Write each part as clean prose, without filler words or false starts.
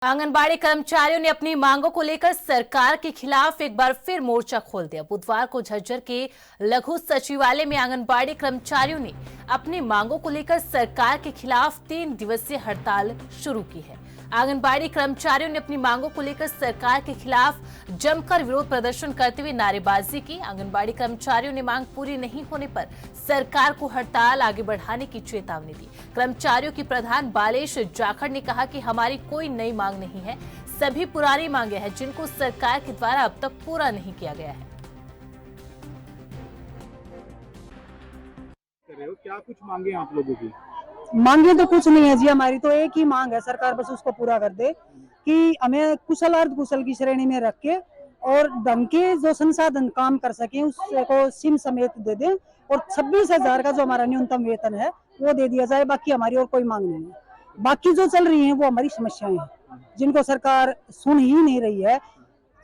आंगनबाड़ी कर्मचारियों ने अपनी मांगों को लेकर सरकार के खिलाफ एक बार फिर मोर्चा खोल दिया। बुधवार को झज्जर के लघु सचिवालय में आंगनबाड़ी कर्मचारियों ने अपनी मांगों को लेकर सरकार के खिलाफ 3 दिवसीय हड़ताल शुरू की है। आंगनबाड़ी कर्मचारियों ने अपनी मांगों को लेकर सरकार के खिलाफ जमकर विरोध प्रदर्शन करते हुए नारेबाजी की। आंगनबाड़ी कर्मचारियों ने मांग पूरी नहीं होने पर सरकार को हड़ताल आगे बढ़ाने की चेतावनी दी। कर्मचारियों की प्रधान बालेश जाखड़ ने कहा कि हमारी कोई नई मांग नहीं है, सभी पुरानी मांगे हैं जिनको सरकार के द्वारा अब तक पूरा नहीं किया गया है। क्या कुछ मांगे आप लोगों की? मांगे तो कुछ नहीं है जी, हमारी तो एक ही मांग है, सरकार बस उसको पूरा कर दे कि हमें कुशल अर्ध कुशल की श्रेणी में रख के और ढंग के जो संसाधन काम कर सके उसको सिम समेत दे दें और 26,000 का जो हमारा न्यूनतम वेतन है वो दे दिया जाए। बाकी हमारी और कोई मांग नहीं है। बाकी जो चल रही है वो हमारी समस्याएं हैं जिनको सरकार सुन ही नहीं रही है।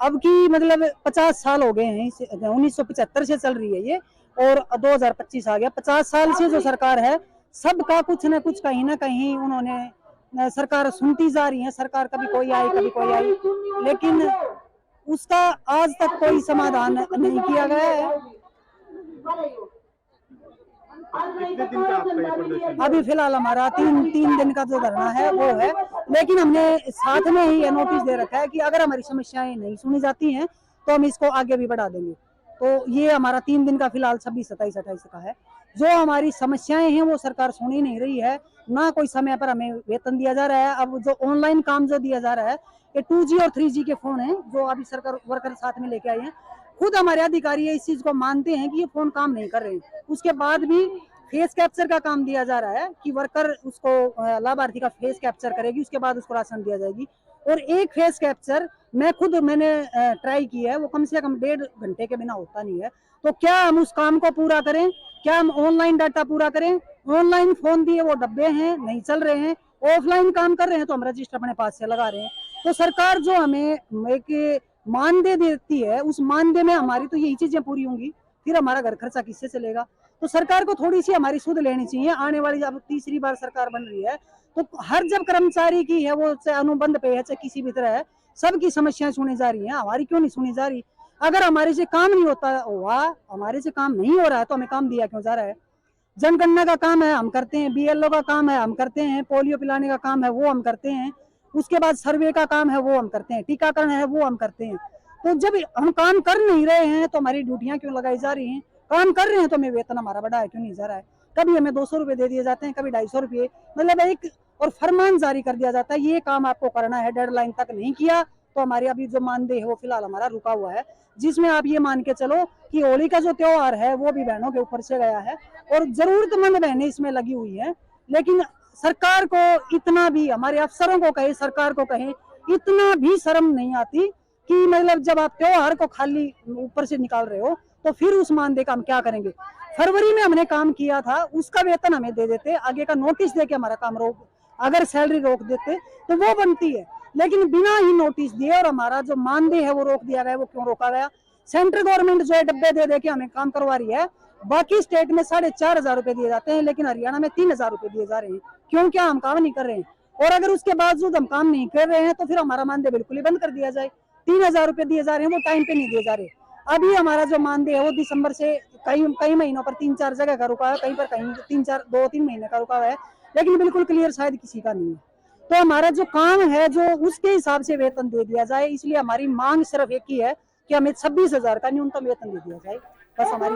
अब की मतलब 50 साल हो गए हैं, 1975 से चल रही है ये और 2025 आ गया। 50 साल से जो सरकार है सबका कुछ न कुछ कहीं ना कहीं उन्होंने सरकार सुनती जा रही है। सरकार कभी कोई आई कभी कोई आई, लेकिन उसका आज तक कोई समाधान नहीं किया गया है। कितने दिन का आपका ये प्रदर्शन? अभी फिलहाल हमारा तीन दिन का जो धरना है वो है, लेकिन हमने साथ में ही ये नोटिस दे रखा है कि अगर हमारी समस्याएं नहीं सुनी जाती हैं तो हम इसको आगे भी बढ़ा देंगे। तो ये हमारा 3 दिन का फिलहाल 26, 27, 28 का है। जो हमारी समस्याएं हैं वो सरकार सुन ही नहीं रही है, ना कोई समय पर हमें वेतन दिया जा रहा है। अब जो ऑनलाइन काम जो दिया जा रहा है ये 2G और 3G के फोन हैं जो अभी सरकार वर्कर साथ में लेके आई है। खुद हमारे अधिकारी इस चीज को मानते हैं कि ये फोन काम नहीं कर रहे हैं, उसके बाद भी फेस कैप्चर का काम दिया जा रहा है कि वर्कर उसको लाभार्थी का फेस कैप्चर करेगी, उसके बाद उसको राशन दिया जाएगी। और एक फेस कैप्चर मैंने ट्राई किया है, वो कम से कम 1.5 घंटे के बिना होता नहीं है। तो क्या हम उस काम को पूरा करें? क्या हम ऑनलाइन डाटा पूरा करें? ऑनलाइन फोन दिए वो डब्बे हैं, नहीं चल रहे हैं। ऑफलाइन काम कर रहे हैं तो हम रजिस्टर अपने पास से लगा रहे हैं। तो सरकार जो हमें एक मानदेय देती है उस मानदेय में हमारी तो यही चीजें पूरी होंगी, फिर हमारा घर खर्चा किससे चलेगा? तो सरकार को थोड़ी सी हमारी सुध लेनी चाहिए। आने वाली जब तीसरी बार सरकार बन रही है तो हर जब कर्मचारी की है वो चाहे अनुबंध पे है चाहे किसी भी तरह है, सबकी समस्याएं सुनी जा रही हैं, हमारी क्यों नहीं सुनी जा रही? अगर हमारे से काम नहीं होता हुआ, हमारे से काम नहीं हो रहा है तो हमें काम दिया क्यों जा रहा है? जनगणना का काम है हम करते हैं, BLO का काम है हम करते हैं, पोलियो पिलाने का काम है वो हम करते हैं, उसके बाद सर्वे का काम है वो हम करते हैं, टीकाकरण है वो हम करते हैं। तो जब हम काम कर नहीं रहे हैं तो हमारी ड्यूटियां क्यों लगाई जा रही हैं? काम कर रहे हैं तो हमें वेतन हमारा बढ़ाया क्यों नहीं जा रहा है? कभी हमें 200 रुपए दे दिए जाते हैं, कभी 250 रुपये, मतलब एक और फरमान जारी कर दिया जाता है ये काम आपको करना है। डेडलाइन तक नहीं किया तो हमारी अभी जो मानदेय है वो फिलहाल हमारा रुका हुआ है, जिसमें आप ये मान के चलो कि होली का जो त्योहार है वो भी बहनों के ऊपर से गया है और जरूरतमंद बहनें इसमें लगी हुई है। लेकिन सरकार को इतना भी, हमारे अफसरों को कहे, सरकार को कहे, इतना भी शर्म नहीं आती कि मतलब जब आप त्योहार को खाली ऊपर से निकाल रहे हो तो फिर उस मानदेय का हम क्या करेंगे? फरवरी में हमने काम किया था उसका वेतन हमें दे देते, आगे का नोटिस दे के हमारा काम रोक, अगर सैलरी रोक देते तो वो बनती है, लेकिन बिना ही नोटिस दिए और हमारा जो मानदेय है वो रोक दिया गया। वो क्यों रोका गया? सेंट्रल गवर्नमेंट जो है डब्बे दे दे के हमें काम करवा रही है। बाकी स्टेट में 4,500 रुपए दिए जाते हैं, लेकिन हरियाणा में 3,000 रुपए दिए जा रहे हैं। क्यों? क्या हम काम नहीं कर रहे हैं? और अगर उसके बावजूद हम काम नहीं कर रहे हैं तो फिर हमारा मानदेय बिल्कुल ही बंद कर दिया जाए। 3,000 रुपए दिए जा रहे हैं वो टाइम पे नहीं दिए जा रहे। अभी हमारा जो मानदेय है वो दिसंबर से कई महीनों पर 3-4 जगह का रुका है, कहीं पर कहीं 2-3 महीने का रुका हुआ है, लेकिन बिल्कुल क्लियर शायद किसी का नहीं है। तो हमारा जो काम है जो उसके हिसाब से वेतन दे दिया जाए, इसलिए हमारी मांग सिर्फ एक ही है कि हमें 26,000 का न्यूनतम वेतन दे दिया जाए, बस हमारी